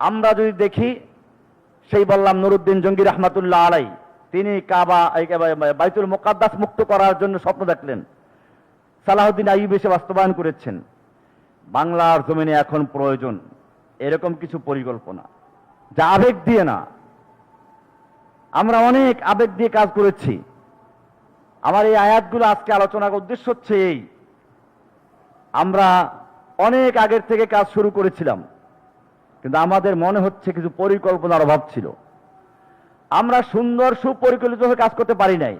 আমরা যদি দেখি, সেই বললাম নুরুদ্দিন জঙ্গি রহমাতুল্লাহ আলাই, তিনি কাবা বাইতুল মুকাদ্দাস মুক্ত করার জন্য স্বপ্ন দেখলেন, সালাহুদ্দিন আইয়ুবী এসে বাস্তবায়ন করেছেন। বাংলার জমিনে এখন প্রয়োজন এরকম কিছু পরিকল্পনা, যা আবেগ দিয়ে না। আমরা অনেক আবেগ দিয়ে কাজ করেছি। আমার এই আয়াতগুলো আজকে আলোচনার উদ্দেশ্য হচ্ছে এই, আমরা অনেক আগের থেকে কাজ শুরু করেছিলাম, কিন্তু আমাদের মনে হচ্ছে কিছু পরিকল্পনার অভাব ছিল। আমরা সুন্দর সুপরিকল্পিতভাবে কাজ করতে পারি নাই,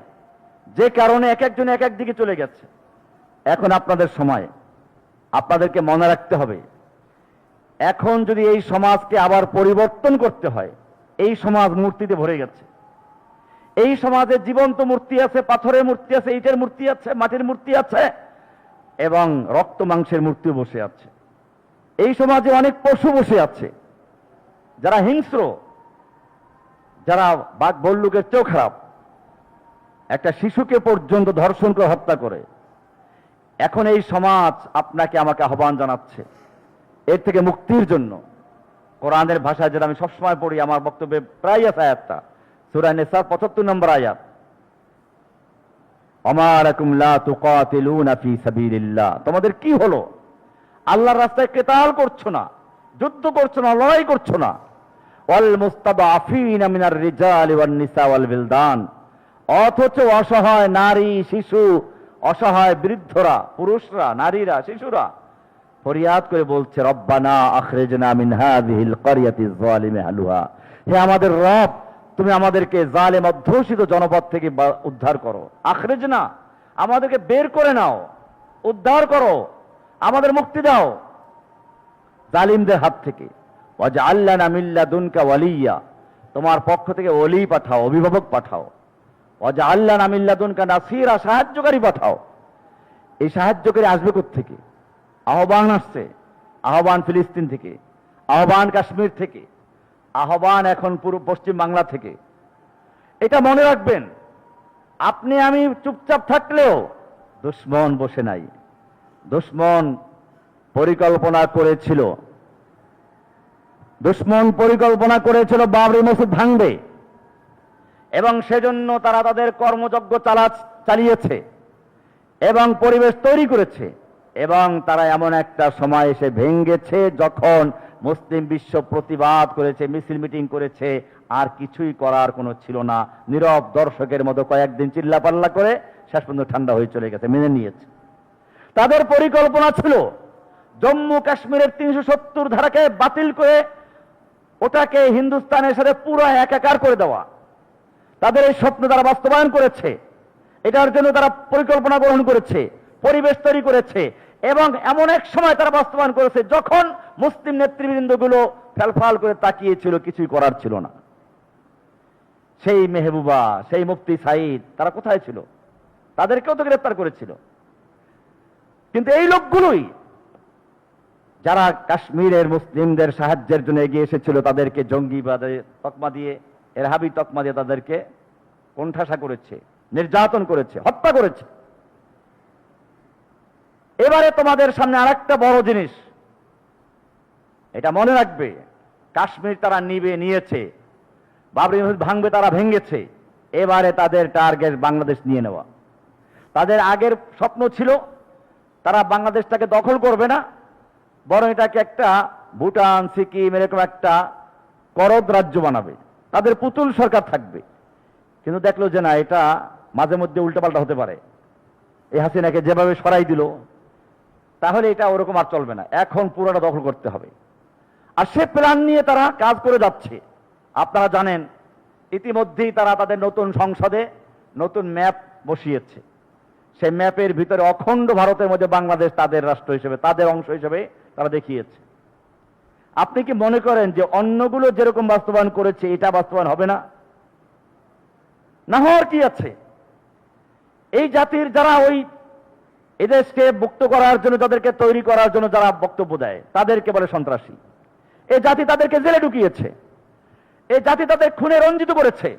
যে কারণে এক একজন এক এক দিকে চলে গেছে। এখন আপনাদের সময়, আপনাদেরকে মনে রাখতে হবে, এখন যদি এই সমাজকে আবার পরিবর্তন করতে হয়, এই সমাজ মূর্তিতে ভরে গেছে। এই সমাজে জীবন্ত মূর্তি আছে, পাথরের মূর্তি আছে, ইটের মূর্তি আছে, মাটির মূর্তি আছে, এবং রক্ত মাংসের মূর্তি বসে আছে। এই সমাজে অনেক পশু বসে আছে, যারা হিংস্র, যারা বাঘ ভল্লুকের চেয়েও খারাপ, একটা শিশুকে পর্যন্ত ধর্ষণ করে হত্যা করে। এখন এই সমাজ আপনাকে আমাকে আহ্বান জানাচ্ছে এর থেকে মুক্তির জন্য। কোরআনের ভাষায় যেটা আমি সবসময় পড়ি, আমার বক্তব্যে প্রায় আছে আয়াতটা, সূরা নিসার 75 নম্বর আয়াত, ওমা লাকুম লা তুকাতিলুনা ফি সাবিলিল্লাহ। তোমাদের কি হলো? আল্লাহর রাস্তায় কিতাল করছো না, যুদ্ধ করছো না, লড়াই করছো না। ওয়াল মুস্তাদআফিনা মিনার রিজালি ওয়ান নিসা ওয়াল বিলদান, অথচ অসহায় নারী, শিশু, অসহায় বৃদ্ধরা, পুরুষরা, নারীরা, শিশুরা ফরিয়াদ করে বলছে, রব্বানা আখরিজনা মিন হাযিহিল ক্বরিয়াতি যালিমি আহলুহা। হে আমাদের রব, তুমি আমাদেরকে জালেম অধ্যুষিত জনপদ থেকে উদ্ধার করো। আখরিজনা, আমাদেরকে বের করে নাও, উদ্ধার করো, আমাদের মুক্তি দাও জালিমদের হাত থেকে। ওয়াজআল লানা মিন লাদুনকা ওয়ালিয়্যা, তোমার পক্ষ থেকে ওলি পাঠাও, অভিভাবক পাঠাও। ওয়াজআল লানা মিন লাদুনকা নাসীরা, সাহায্যকারী পাঠাও। এই সাহায্যকারী আসবে কোত্থেকে? আহ্বান আসছে, আহ্বান ফিলিস্তিন থেকে, আহ্বান কাশ্মীর থেকে, আহ্বান এখন পুরো পশ্চিম বাংলা থেকে। এটা মনে রাখবেন। আপনি আমি চুপচাপ থাকলেও দুশমন বসে নাই। দুশমন পরিকল্পনা করেছিল, দুশমন পরিকল্পনা করেছিল বাবরি মসজিদ ভাঙবে, এবং সেজন্য তারা তাদের কর্মযজ্ঞ চালিয়েছে এবং পরিবেশ তৈরি করেছে। এবং তারা এমন একটা সময় এসে ভেঙেছে যখন মুসলিম বিশ্ব প্রতিবাদ করেছে, মিছিল মিটিং করেছে, আর কিছুই করার কোনো ছিল না। নীরব দর্শকের মতো কয়েকদিন চিল্লাপাল্লা করে শেষ পর্যন্ত ঠান্ডা হয়ে চলে গেছে, মেনে নিয়েছে। তাদের পরিকল্পনা ছিল জম্মু কাশ্মীরের 370 ধারাকে বাতিল করে ওটাকে হিন্দুস্তানের সাথে পুরো একাকার করে দেওয়া। তাদের এই স্বপ্ন তারা বাস্তবায়ন করেছে। এটার জন্য তারা পরিকল্পনা গ্রহণ করেছে, পরিবেশ তৈরি করেছে, এবং এমন এক সময় তারা বাস্তবায়ন করেছে যখন মুসলিম নেতৃবৃন্দগুলো ফেলফাল করে তাকিয়েছিল, কিছুই করার ছিল না। সেই মেহবুবা, সেই মুফতি সাইদ, তারা কোথায় ছিল? তাদেরকেও তো গ্রেফতার করেছিল। কিন্তু এই লোকগুলোই যারা কাশ্মীরের মুসলিমদের সাহায্যের জন্য এগিয়ে এসেছিল, তাদেরকে জঙ্গিবাদে তকমা দিয়ে, এরহাবি তকমা দিয়ে তাদেরকে কোণঠাসা করেছে, নির্যাতন করেছে, হত্যা করেছে। এবারে তোমাদের সামনে আরেকটা বড় জিনিস, এটা মনে রাখবে। কাশ্মীর তারা নিয়েছে, বাবরি মসজিদ ভাঙবে তারা ভেঙেছে, এবারে তাদের টার্গেট বাংলাদেশ নিয়ে নেওয়া। তাদের আগের স্বপ্ন ছিল তারা বাংলাদেশটাকে দখল করবে না, বরং এটাকে একটা ভুটান, সিকিম এরকম একটা করদ রাজ্য বানাবে, তাদের পুতুল সরকার থাকবে। কিন্তু দেখলো যে না, এটা মাঝে মধ্যে উল্টাপাল্টা হতে পারে। এই হাসিনাকে যেভাবে সরাই দিল, তাহলে এটা ওরকম আর চলবে না, এখন পুরোটা দখল করতে হবে। আর সে প্ল্যান নিয়ে তারা কাজ করে যাচ্ছে। আপনারা জানেন, ইতিমধ্যেই তারা তাদের নতুন সংসদে নতুন ম্যাপ বসিয়েছে। সেই ম্যাপের ভিতরে অখণ্ড ভারতের মধ্যে বাংলাদেশ তাদের রাষ্ট্র হিসেবে, তাদের অংশ হিসেবে তারা দেখিয়েছে। আপনি কি মনে করেন যে অন্যগুলো যেরকম বাস্তবায়ন করেছে এটা বাস্তবায়ন হবে না? না হওয়ার কি আছে? এই জাতির যারা ওই এদেশকে মুক্ত করার জন্য, তাদেরকে তৈরি করার জন্য যারা বক্তব্য দেয়, তাদেরকে বলে সন্ত্রাসী। এই জাতি তাদেরকে জেলে ঢুকিয়েছে, এই জাতি তাদের খুনে রঞ্জিত করেছে।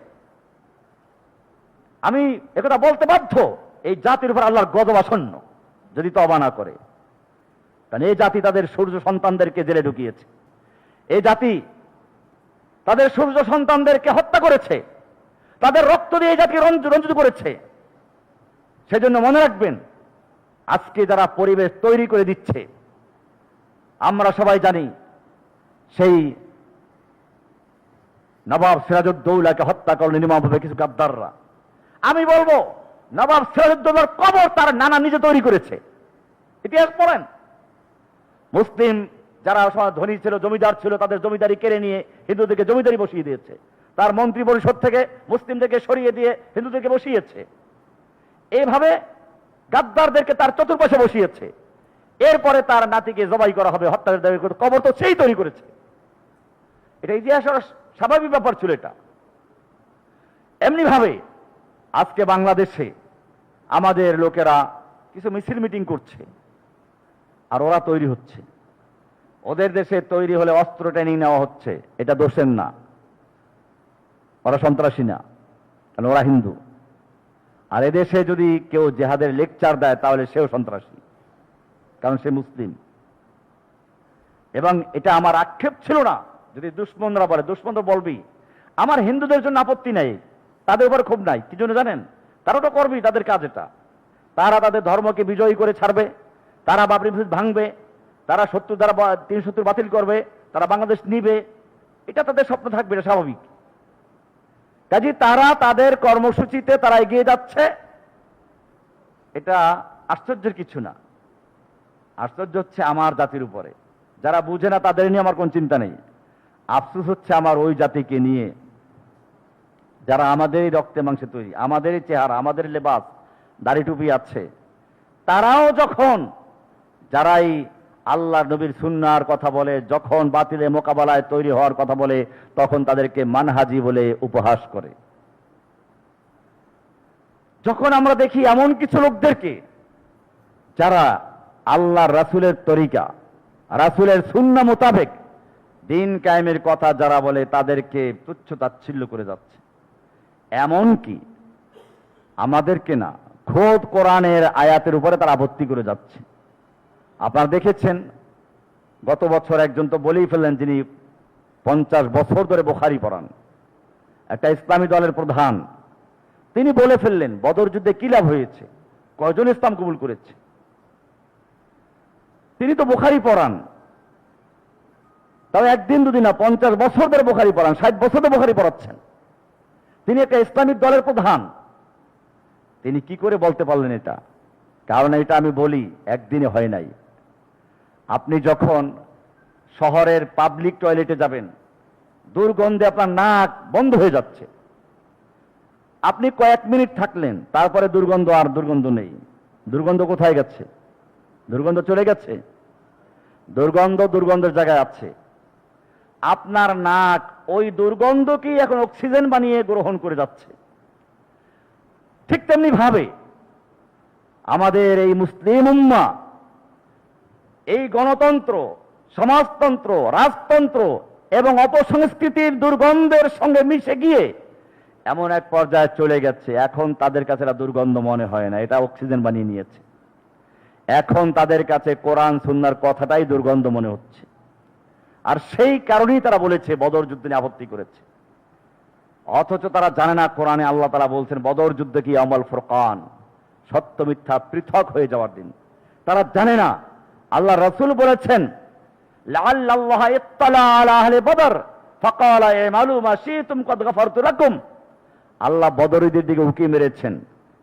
আমি একথা বলতে বাধ্য, এই জাতির উপর আল্লাহর গজব আসন্ন যদি তওবা না করে। কারণ এই জাতি তাদের সূর্য সন্তানদেরকে জেলে ঢুকিয়েছে। এই জাতি তাদের সূর্য সন্তানদেরকে হত্যা করেছে, তাদের রক্ত দিয়ে জাতিকে রঞ্জিত করেছে। সেজন্য মনে রাখবেন, আজকে যারা পরিবেশ তৈরি করে দিচ্ছে, আমরা সবাই জানি সেই নবাব সিরাজউদ্দৌলাকে হত্যা করল নির্মমভাবে কিছু গাদ্দাররা। আমি বলবো, নবাব সিরাজউদ্দৌলার কবর তার নানা নিজে তৈরি করেছে। ইতিহাস পড়েন। মুসলিম যারা ধনী ছিল, জমিদার ছিল, তাদের জমিদারি কেড়ে নিয়ে হিন্দুদেরকে জমিদারি বসিয়ে দিয়েছে। তার মন্ত্রী পরিষদ থেকে মুসলিমদেরকে সরিয়ে দিয়ে হিন্দুদেরকে বসিয়েছে। এইভাবে গাদ্দারদেরকে তার চতুর্পাশে বসিয়েছে। এরপরে তার নাতিকে জবাই করা হবে, হত্যার দাবি করে, কবর তো সেই তৈরি করেছে। এটা ইতিহাসের স্বাভাবিক ব্যাপার ছিল এটা। এমনি ভাবে আজকে বাংলাদেশে আমাদের লোকেরা কিছু মিছিল মিটিং করছে, আর ওরা তৈরি হচ্ছে। ওদের দেশে তৈরি হলে অস্ত্র ট্রেনিং নেওয়া হচ্ছে, এটা দোষের না, ওরা সন্ত্রাসী না, কারণ ওরা হিন্দু। আর এদেশে যদি কেউ জেহাদের লেকচার দেয় তাহলে সেও সন্ত্রাসী, কারণ সে মুসলিম। এবং এটা আমার আক্ষেপ ছিল না যদি দুশ্মনরা বলে, দুশ্মন তো বলবি। আমার হিন্দুদের জন্য আপত্তি নেই, তাদের উপর ক্ষোভ নাই। কি জন্য জানেন? তারা তো করবেই, তাদের কাজ এটা। তারা তাদের ধর্মকে বিজয়ী করে ছাড়বে, তারা বাবরি মসজিদ ভাঙবে, তারা 70 দ্বারা 370 বাতিল করবে, তারা বাংলাদেশ নিবে। এটা তাদের স্বপ্ন থাকবে, এটা স্বাভাবিক। কাজে তারা তাদের কর্মসূচিতে তারা এগিয়ে যাচ্ছে, এটা আশ্চর্যের কিছু না। আশ্চর্য হচ্ছে আমার জাতির উপরে, যারা বুঝে না তাদের নিয়ে আমার কোন চিন্তা নেই। আফসোস হচ্ছে আমার ওই জাতিকে নিয়ে, যারা আমাদেরই রক্তে মাংসে তৈরি, আমাদেরই চেহারা, আমাদের লেবাস, দাড়ি টুপি আছে, তারাও যখন যারাই আল্লাহ নবীর সুন্নাহর কথা বলে, যখন বাতিলে মোকাবেলায় তৈরি হওয়ার কথা বলে, তখন তাদেরকে মানহাজি বলে উপহাস করে। যখন আমরা দেখি এমন কিছু লোকদেরকে যারা আল্লাহ রাসূলের তরিকা, রাসূলের সুন্নাহ মোতাবেক দিন কায়েমের কথা যারা বলে, তাদেরকে তুচ্ছ তাচ্ছিল্য করে যাচ্ছে। এমনকি আমাদেরকে না, খোদ কোরআনের আয়াতের উপরে তারা আপত্তি করে যাচ্ছে। আপনারা দেখেছেন, গত বছর একজন তো বলেই ফেললেন, যিনি 50 বছর ধরে বুখারী পড়ান, একটা ইসলামী দলের প্রধান, তিনি বলে ফেললেন বদর যুদ্ধে কি লাভ হয়েছে, কয়জন ইসলাম কবুল করেছে। তিনি তো বুখারী পড়ান, তাও একদিন দুদিন না, 50 বছর ধরে বুখারী পড়ান, 60 বছর ধরে বুখারী পড়াচ্ছেন। তিনি একটা ইসলামিক দলের প্রধান, তিনি কি করে বলতে পারলেন এটা? কারণ এটা আমি বলি, একদিনে হয় নাই। আপনি যখন শহরের পাবলিক টয়লেটে যাবেন, দুর্গন্ধে আপনার নাক বন্ধ হয়ে যাচ্ছে, আপনি কয়েক মিনিট থাকলেন, তারপরে দুর্গন্ধ আর দুর্গন্ধ নেই। দুর্গন্ধ কোথায় গেছে? দুর্গন্ধ চলে গেছে? দুর্গন্ধ দুর্গন্ধের জায়গায় আছে। আপনার নাক ওই দুর্গন্ধকেই এখন অক্সিজেন বানিয়ে গ্রহণ করে যাচ্ছে। ঠিক তেমনি ভাবে আমাদের এই মুসলিম উম্মাহ, এই গণতন্ত্র, সমাজতন্ত্র, রাজতন্ত্র এবং অপসংস্কৃতির দুর্গন্ধের সঙ্গে মিশে গিয়ে এমন এক পর্যায়ে চলে গেছে, এখন তাদের কাছে এটা দুর্গন্ধ মনে হয় না, এটা অক্সিজেন বানিয়ে নিয়েছে। এখন তাদের কাছে কোরআন সুন্নাহর কথাটাই দুর্গন্ধ মনে হচ্ছে। আর সেই কারণেই তারা বলেছে বদর যুদ্ধ নিয়ে আপত্তি করেছে। অথচ তারা জানে না কোরআনে আল্লাহ তাআলা বলছেন বদর যুদ্ধ কি ইয়াউমুল ফুরকান, সত্য মিথ্যা পৃথক হয়ে যাওয়ার দিন। তারা জানে না আল্লাহ রাসূল বলেছেন লাআল্লাল্লাহ ইত্তালা আলা আহলি বদর ফাকালা ইমালু মা শিতুম কদ গফারতু লাকুম। আল্লাহ বদরীদের দিকে উকি মেরেছেন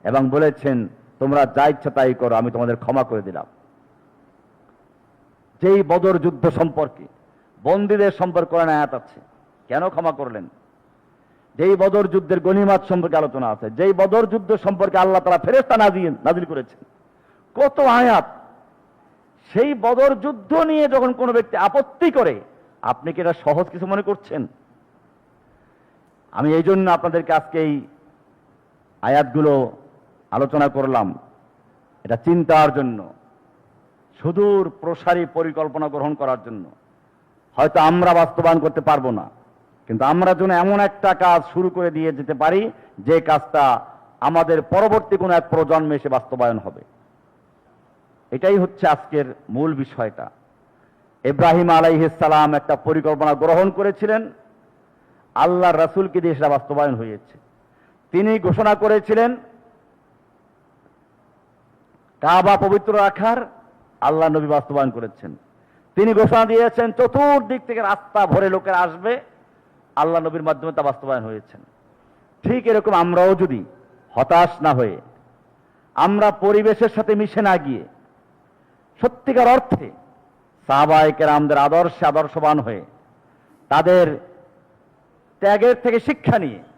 এবং বলেছেন তোমরা যা ইচ্ছা তাই করো, আমি তোমাদের ক্ষমা করে দিলাম। যেই বদর যুদ্ধ সম্পর্কে বন্দীদের সম্পর্কে কোরআনে আয়াত আছে, কেন ক্ষমা করলেন? যেই বদর যুদ্ধের গনিমত সম্পর্কে আলোচনা আছে, যেই বদর যুদ্ধ সম্পর্কে আল্লাহ তাআলা ফেরেশতা নাজিল করেছেন, কত আয়াত। সেই বদর যুদ্ধ নিয়ে যখন কোনো ব্যক্তি আপত্তি করে, আপনি কি এটা সহজ কিছু মনে করছেন? আমি এই জন্য আপনাদেরকে আজকে এই আয়াতগুলো আলোচনা করলাম, এটা চিন্তার জন্য, সুদূর প্রসারী পরিকল্পনা গ্রহণ করার জন্য। হয়তো আমরা বাস্তবায়ন করতে পারবো না, কিন্তু আমরা যেন এমন একটা কাজ শুরু করে দিয়ে যেতে পারি যে কাজটা আমাদের পরবর্তী কোনো এক প্রজন্মে এসে বাস্তবায়ন হবে। এটাই হচ্ছে আজকের মূল বিষয়টা। ইব্রাহিম আলাইহিস সালাম একটা পরিকল্পনা গ্রহণ করেছিলেন আল্লাহ রাসূলকে দিয়ে সেটা বাস্তবায়ন হয়েছে। তিনি ঘোষণা করেছিলেন কাবা পবিত্র রাখার, আল্লাহ নবী বাস্তবায়ন করেছেন। তিনি ঘোষণা দিয়েছেন চতুর্দিক থেকে রাস্তা ভরে লোকের আসবে, আল্লাহ নবীর মাধ্যমে তা বাস্তবায়ন হয়েছেন। ঠিক এরকম আমরাও যদি হতাশ না হয়ে, আমরা পরিবেশের সাথে মিশে না গিয়ে সত্যিকার অর্থে সাহাবায়ে কেরামদের আদর্শে আদর্শবান হয়ে তাদের ত্যাগের থেকে শিক্ষা নিয়ে